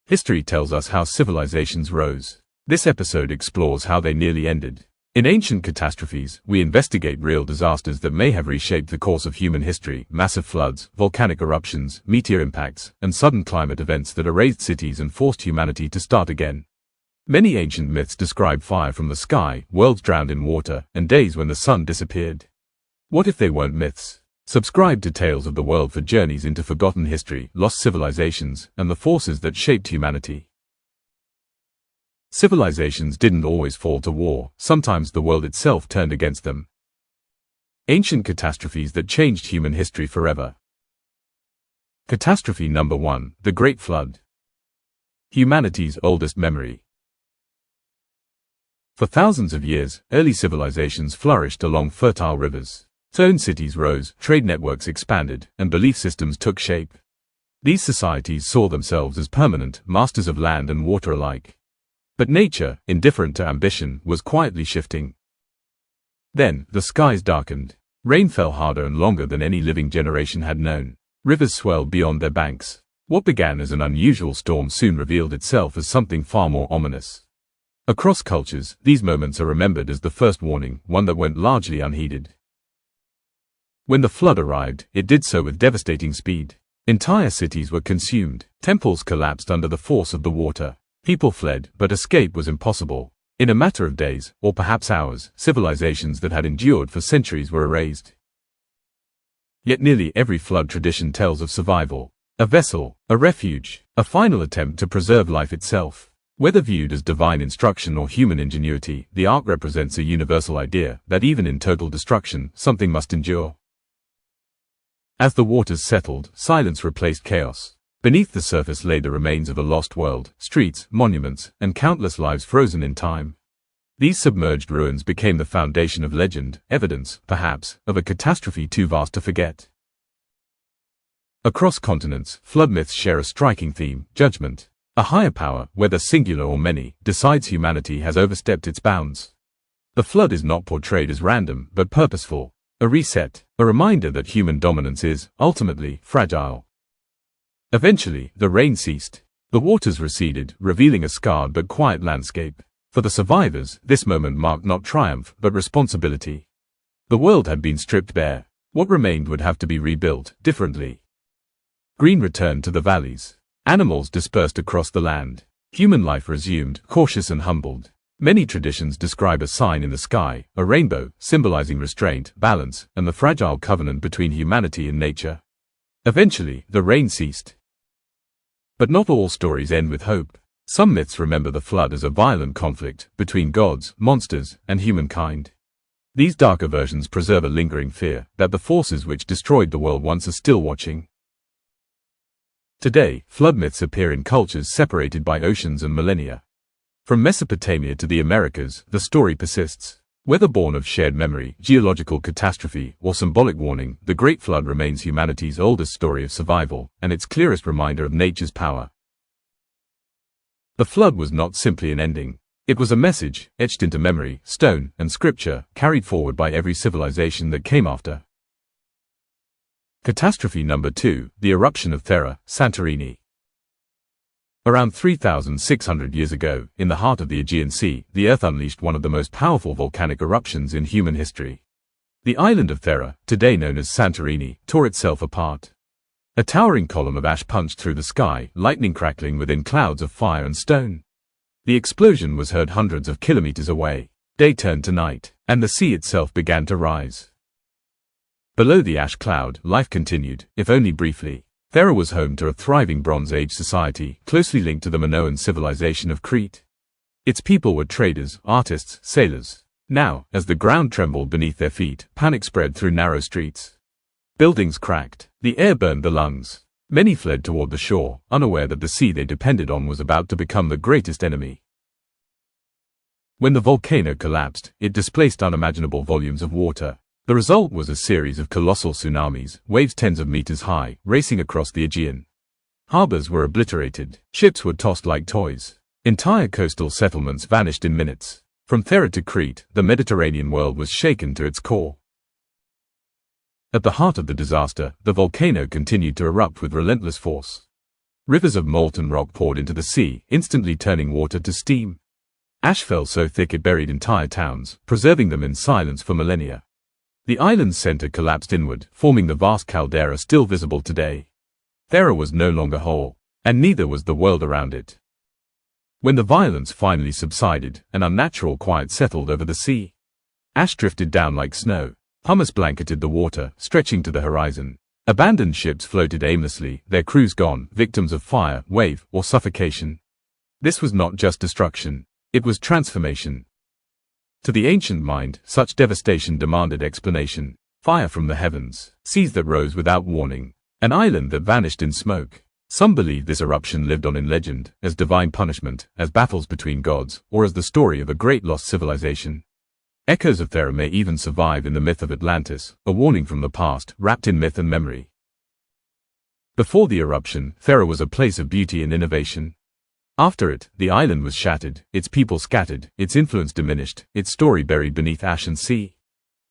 History tells us how civilizations rose. This episode explores how they nearly ended. In Ancient Catastrophes, we investigate real disasters that may have reshaped the course of human history: massive floods, volcanic eruptions, meteor impacts, and sudden climate events that erased cities and forced humanity to start again. Many ancient myths describe fire from the sky, worlds drowned in water, and days when the sun disappeared. What if they weren't myths? Subscribe to Tales of the World for journeys into forgotten history, lost civilizations, and the forces that shaped humanity. Civilizations didn't always fall to war. Sometimes the world itself turned against them. Ancient catastrophes that changed human history forever. Catastrophe number 1: the Great Flood. Humanity's oldest memory. For thousands of years, early civilizations flourished along fertile rivers. Stone cities rose, trade networks expanded, and belief systems took shape. These societies saw themselves as permanent, masters of land and water alike. But nature, indifferent to ambition, was quietly shifting. Then, the skies darkened. Rain fell harder and longer than any living generation had known. Rivers swelled beyond their banks. What began as an unusual storm soon revealed itself as something far more ominous. Across cultures, these moments are remembered as the first warning, one that went largely unheeded. When the flood arrived, it did so with devastating speed. Entire cities were consumed. Temples collapsed under the force of the water. People fled, but escape was impossible. In a matter of days, or perhaps hours, civilizations that had endured for centuries were erased. Yet nearly every flood tradition tells of survival. A vessel, a refuge, a final attempt to preserve life itself. Whether viewed as divine instruction or human ingenuity, the ark represents a universal idea that even in total destruction, something must endure. As the waters settled, silence replaced chaos. Beneath the surface lay the remains of a lost world, streets, monuments, and countless lives frozen in time. These submerged ruins became the foundation of legend, evidence, perhaps, of a catastrophe too vast to forget. Across continents, flood myths share a striking theme: judgment. A higher power, whether singular or many, decides humanity has overstepped its bounds. The flood is not portrayed as random, but purposeful. A reset, a reminder that human dominance is, ultimately, fragile. Eventually, the rain ceased. The waters receded, revealing a scarred but quiet landscape. For the survivors, this moment marked not triumph, but responsibility. The world had been stripped bare. What remained would have to be rebuilt, differently. Green returned to the valleys. Animals dispersed across the land. Human life resumed, cautious and humbled. Many traditions describe a sign in the sky, a rainbow, symbolizing restraint, balance, and the fragile covenant between humanity and nature. Eventually, the rain ceased. But not all stories end with hope. Some myths remember the flood as a violent conflict between gods, monsters, and humankind. These darker versions preserve a lingering fear that the forces which destroyed the world once are still watching. Today, flood myths appear in cultures separated by oceans and millennia. From Mesopotamia to the Americas, the story persists. Whether born of shared memory, geological catastrophe, or symbolic warning, the Great Flood remains humanity's oldest story of survival, and its clearest reminder of nature's power. The flood was not simply an ending. It was a message, etched into memory, stone, and scripture, carried forward by every civilization that came after. Catastrophe number 2: the eruption of Thera, Santorini. Around 3,600 years ago, in the heart of the Aegean Sea, the Earth unleashed one of the most powerful volcanic eruptions in human history. The island of Thera, today known as Santorini, tore itself apart. A towering column of ash punched through the sky, lightning crackling within clouds of fire and stone. The explosion was heard hundreds of kilometers away. Day turned to night, and the sea itself began to rise. Below the ash cloud, life continued, if only briefly. Thera was home to a thriving Bronze Age society, closely linked to the Minoan civilization of Crete. Its people were traders, artists, sailors. Now, as the ground trembled beneath their feet, panic spread through narrow streets. Buildings cracked. The air burned the lungs. Many fled toward the shore, unaware that the sea they depended on was about to become the greatest enemy. When the volcano collapsed, it displaced unimaginable volumes of water. The result was a series of colossal tsunamis, waves tens of meters high, racing across the Aegean. Harbors were obliterated. Ships were tossed like toys. Entire coastal settlements vanished in minutes. From Thera to Crete, the Mediterranean world was shaken to its core. At the heart of the disaster, the volcano continued to erupt with relentless force. Rivers of molten rock poured into the sea, instantly turning water to steam. Ash fell so thick it buried entire towns, preserving them in silence for millennia. The island's center collapsed inward, forming the vast caldera still visible today. Thera was no longer whole, and neither was the world around it. When the violence finally subsided, an unnatural quiet settled over the sea. Ash drifted down like snow. Pumice blanketed the water, stretching to the horizon. Abandoned ships floated aimlessly, their crews gone, victims of fire, wave, or suffocation. This was not just destruction. It was transformation. To the ancient mind, such devastation demanded explanation. Fire from the heavens, seas that rose without warning, an island that vanished in smoke. Some believe this eruption lived on in legend, as divine punishment, as battles between gods, or as the story of a great lost civilization. Echoes of Thera may even survive in the myth of Atlantis, a warning from the past, wrapped in myth and memory. Before the eruption, Thera was a place of beauty and innovation. After it, the island was shattered, its people scattered, its influence diminished, its story buried beneath ash and sea.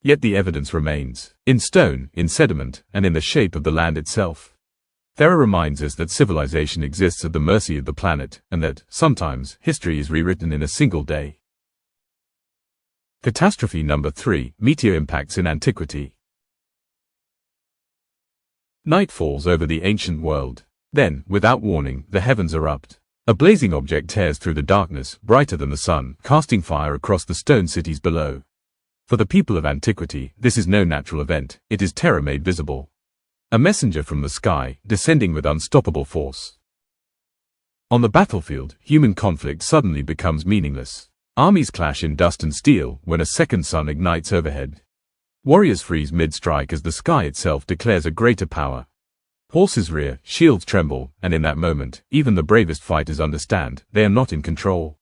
Yet the evidence remains, in stone, in sediment, and in the shape of the land itself. Thera reminds us that civilization exists at the mercy of the planet, and that, sometimes, history is rewritten in a single day. Catastrophe number 3, Meteor Impacts in Antiquity. Night falls over the ancient world. Then, without warning, the heavens erupt. A blazing object tears through the darkness, brighter than the sun, casting fire across the stone cities below. For the people of antiquity, this is no natural event, it is terror made visible. A messenger from the sky, descending with unstoppable force. On the battlefield, human conflict suddenly becomes meaningless. Armies clash in dust and steel when a second sun ignites overhead. Warriors freeze mid-strike as the sky itself declares a greater power. Horses rear, shields tremble, and in that moment, even the bravest fighters understand, they are not in control.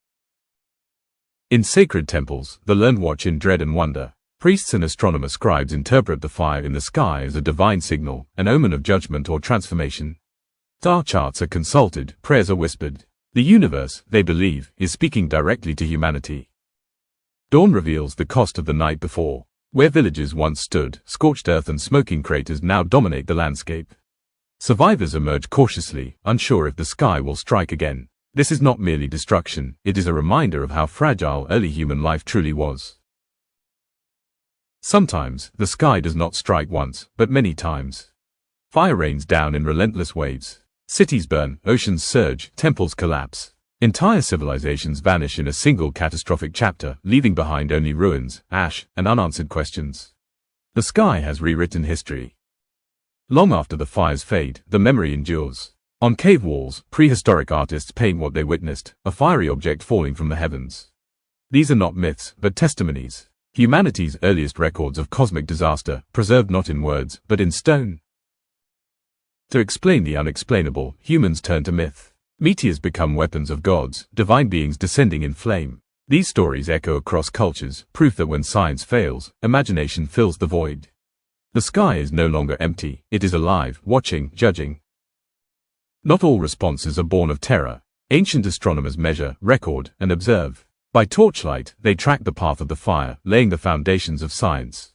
In sacred temples, the learned watch in dread and wonder. Priests and astronomer scribes interpret the fire in the sky as a divine signal, an omen of judgment or transformation. Star charts are consulted, prayers are whispered. The universe, they believe, is speaking directly to humanity. Dawn reveals the cost of the night before. Where villages once stood, scorched earth and smoking craters now dominate the landscape. Survivors emerge cautiously, unsure if the sky will strike again. This is not merely destruction, it is a reminder of how fragile early human life truly was. Sometimes, the sky does not strike once, but many times. Fire rains down in relentless waves. Cities burn, oceans surge, temples collapse. Entire civilizations vanish in a single catastrophic chapter, leaving behind only ruins, ash, and unanswered questions. The sky has rewritten history. Long after the fires fade, the memory endures. On cave walls, prehistoric artists paint what they witnessed, a fiery object falling from the heavens. These are not myths, but testimonies. Humanity's earliest records of cosmic disaster, preserved not in words, but in stone. To explain the unexplainable, humans turn to myth. Meteors become weapons of gods, divine beings descending in flame. These stories echo across cultures, proof that when science fails, imagination fills the void. The sky is no longer empty, it is alive, watching, judging. Not all responses are born of terror. Ancient astronomers measure, record, and observe. By torchlight, they track the path of the fire, laying the foundations of science.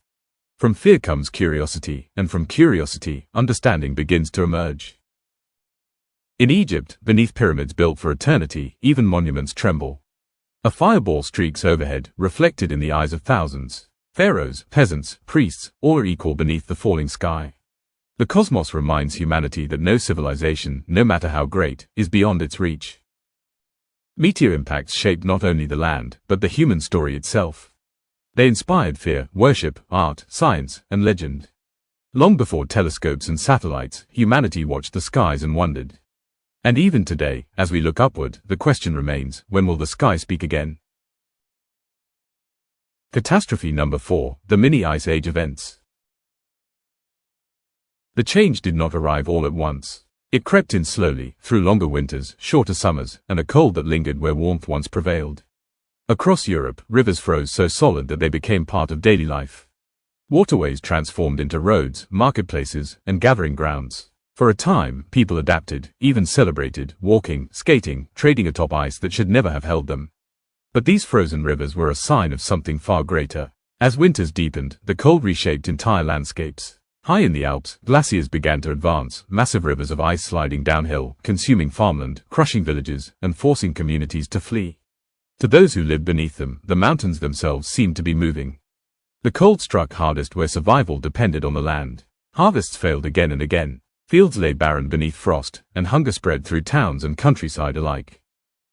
From fear comes curiosity, and from curiosity, understanding begins to emerge. In Egypt, beneath pyramids built for eternity, even monuments tremble. A fireball streaks overhead, reflected in the eyes of thousands. Pharaohs, peasants, priests, all are equal beneath the falling sky. The cosmos reminds humanity that no civilization, no matter how great, is beyond its reach. Meteor impacts shaped not only the land, but the human story itself. They inspired fear, worship, art, science, and legend. Long before telescopes and satellites, humanity watched the skies and wondered. And even today, as we look upward, the question remains, when will the sky speak again? Catastrophe number 4, the mini-ice age events. The change did not arrive all at once. It crept in slowly, through longer winters, shorter summers, and a cold that lingered where warmth once prevailed. Across Europe, rivers froze so solid that they became part of daily life. Waterways transformed into roads, marketplaces, and gathering grounds. For a time, people adapted, even celebrated, walking, skating, trading atop ice that should never have held them. But these frozen rivers were a sign of something far greater. As winters deepened, the cold reshaped entire landscapes. High in the Alps, glaciers began to advance, massive rivers of ice sliding downhill, consuming farmland, crushing villages, and forcing communities to flee. To those who lived beneath them, the mountains themselves seemed to be moving. The cold struck hardest where survival depended on the land. Harvests failed again and again. Fields lay barren beneath frost, and hunger spread through towns and countryside alike.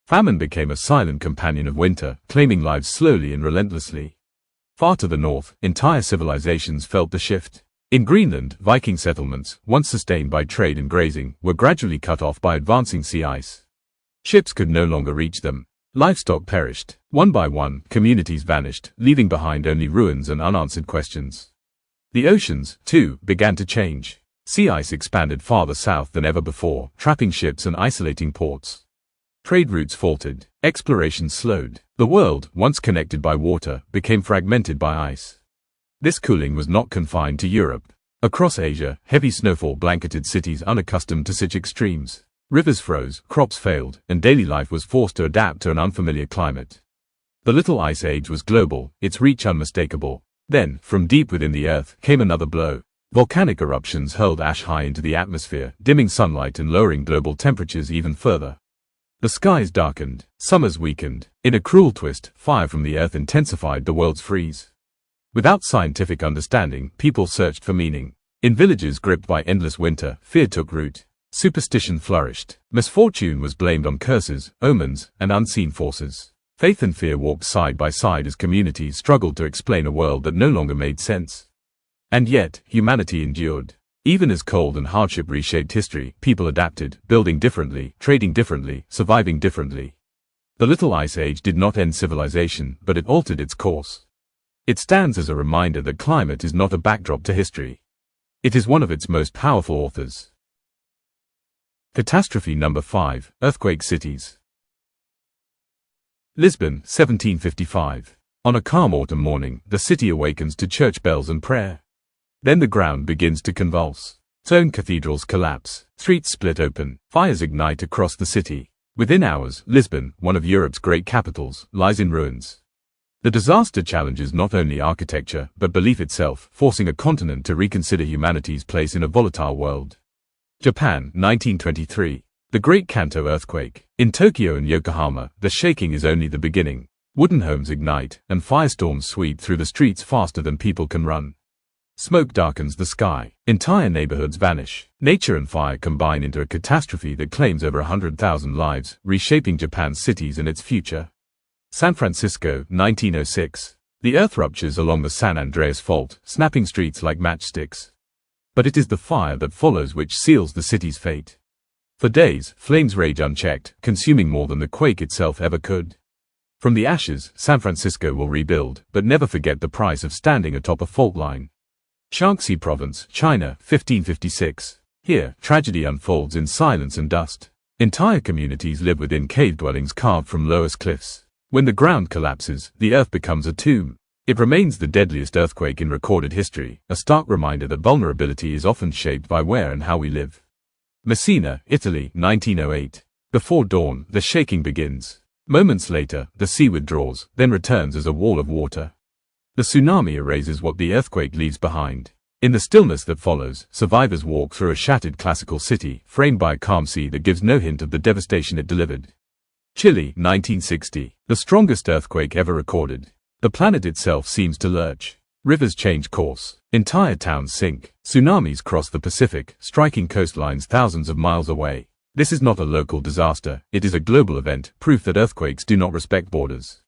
Famine became a silent companion of winter, claiming lives slowly and relentlessly. Far to the north, entire civilizations felt the shift. In Greenland, Viking settlements, once sustained by trade and grazing, were gradually cut off by advancing sea ice. Ships could no longer reach them. Livestock perished. One by one, communities vanished, leaving behind only ruins and unanswered questions. The oceans, too, began to change. Sea ice expanded farther south than ever before, trapping ships and isolating ports. Trade routes faltered. Exploration slowed. The world, once connected by water, became fragmented by ice. This cooling was not confined to Europe. Across Asia, heavy snowfall blanketed cities unaccustomed to such extremes. Rivers froze, crops failed, and daily life was forced to adapt to an unfamiliar climate. The Little Ice Age was global, its reach unmistakable. Then, from deep within the earth, came another blow. Volcanic eruptions hurled ash high into the atmosphere, dimming sunlight and lowering global temperatures even further. The skies darkened, summers weakened. In a cruel twist, fire from the earth intensified the world's freeze. Without scientific understanding, people searched for meaning. In villages gripped by endless winter, fear took root. Superstition flourished. Misfortune was blamed on curses, omens, and unseen forces. Faith and fear walked side by side as communities struggled to explain a world that no longer made sense. And yet, humanity endured. Even as cold and hardship reshaped history, people adapted, building differently, trading differently, surviving differently. The Little Ice Age did not end civilization, but it altered its course. It stands as a reminder that climate is not a backdrop to history. It is one of its most powerful authors. Catastrophe number 5, Earthquake Cities. Lisbon, 1755. On a calm autumn morning, the city awakens to church bells and prayer. Then the ground begins to convulse. Stone cathedrals collapse, streets split open, fires ignite across the city. Within hours, Lisbon, one of Europe's great capitals, lies in ruins. The disaster challenges not only architecture, but belief itself, forcing a continent to reconsider humanity's place in a volatile world. Japan, 1923. The Great Kanto Earthquake. In Tokyo and Yokohama, the shaking is only the beginning. Wooden homes ignite, and firestorms sweep through the streets faster than people can run. Smoke darkens the sky. Entire neighborhoods vanish. Nature and fire combine into a catastrophe that claims over 100,000 lives, reshaping Japan's cities and its future. San Francisco, 1906. The earth ruptures along the San Andreas Fault, snapping streets like matchsticks. But it is the fire that follows which seals the city's fate. For days, flames rage unchecked, consuming more than the quake itself ever could. From the ashes, San Francisco will rebuild, but never forget the price of standing atop a fault line. Shaanxi Province, China, 1556. Here, tragedy unfolds in silence and dust. Entire communities live within cave dwellings carved from lowest cliffs. When the ground collapses, the earth becomes a tomb. It remains the deadliest earthquake in recorded history, a stark reminder that vulnerability is often shaped by where and how we live. Messina, Italy, 1908. Before dawn, the shaking begins. Moments later, the sea withdraws, then returns as a wall of water. The tsunami erases what the earthquake leaves behind. In the stillness that follows, survivors walk through a shattered classical city, framed by a calm sea that gives no hint of the devastation it delivered. Chile, 1960. The strongest earthquake ever recorded. The planet itself seems to lurch. Rivers change course. Entire towns sink. Tsunamis cross the Pacific, striking coastlines thousands of miles away. This is not a local disaster, it is a global event, proof that earthquakes do not respect borders.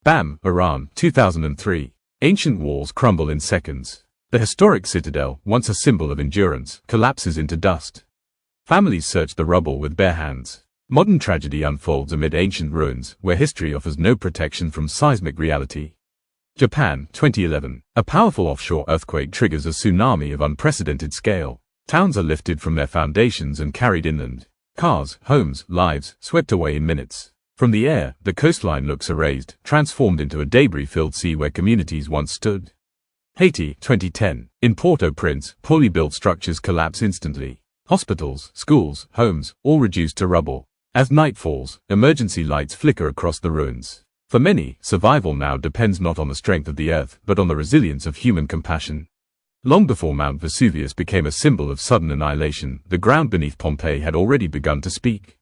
Bam, Iran, 2003. Ancient walls crumble in seconds. The historic citadel, once a symbol of endurance, collapses into dust. Families search the rubble with bare hands. Modern tragedy unfolds amid ancient ruins, where history offers no protection from seismic reality. Japan, 2011. A powerful offshore earthquake triggers a tsunami of unprecedented scale. Towns are lifted from their foundations and carried inland. Cars, homes, lives, swept away in minutes. From the air, the coastline looks erased, transformed into a debris-filled sea where communities once stood. Haiti, 2010. In Port-au-Prince, poorly built structures collapse instantly. Hospitals, schools, homes, all reduced to rubble. As night falls, emergency lights flicker across the ruins. For many, survival now depends not on the strength of the earth, but on the resilience of human compassion. Long before Mount Vesuvius became a symbol of sudden annihilation, the ground beneath Pompeii had already begun to speak.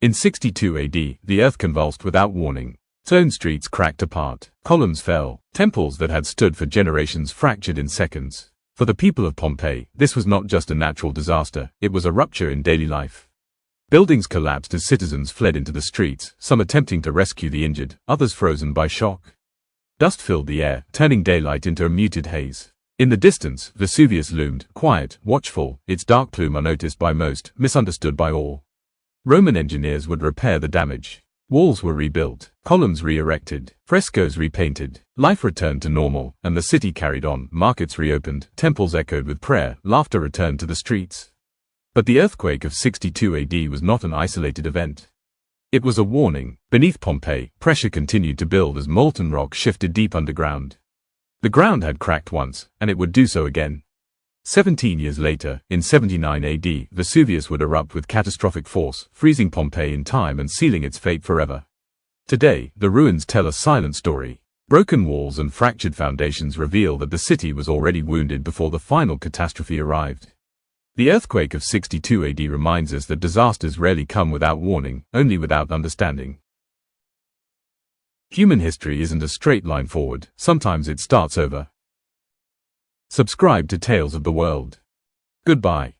In 62 AD, the earth convulsed without warning. Stone streets cracked apart, columns fell, temples that had stood for generations fractured in seconds. For the people of Pompeii, this was not just a natural disaster, it was a rupture in daily life. Buildings collapsed as citizens fled into the streets, some attempting to rescue the injured, others frozen by shock. Dust filled the air, turning daylight into a muted haze. In the distance, Vesuvius loomed, quiet, watchful, its dark plume unnoticed by most, misunderstood by all. Roman engineers would repair the damage. Walls were rebuilt, columns re-erected, frescoes repainted. Life returned to normal, and the city carried on. Markets reopened, temples echoed with prayer, laughter returned to the streets. But the earthquake of 62 AD was not an isolated event. It was a warning. Beneath Pompeii, pressure continued to build as molten rock shifted deep underground. The ground had cracked once, and it would do so again. 17 years later, in 79 AD, Vesuvius would erupt with catastrophic force, freezing Pompeii in time and sealing its fate forever. Today, the ruins tell a silent story. Broken walls and fractured foundations reveal that the city was already wounded before the final catastrophe arrived. The earthquake of 62 AD reminds us that disasters rarely come without warning, only without understanding. Human history isn't a straight line forward, sometimes it starts over. Subscribe to Tales of the World. Goodbye.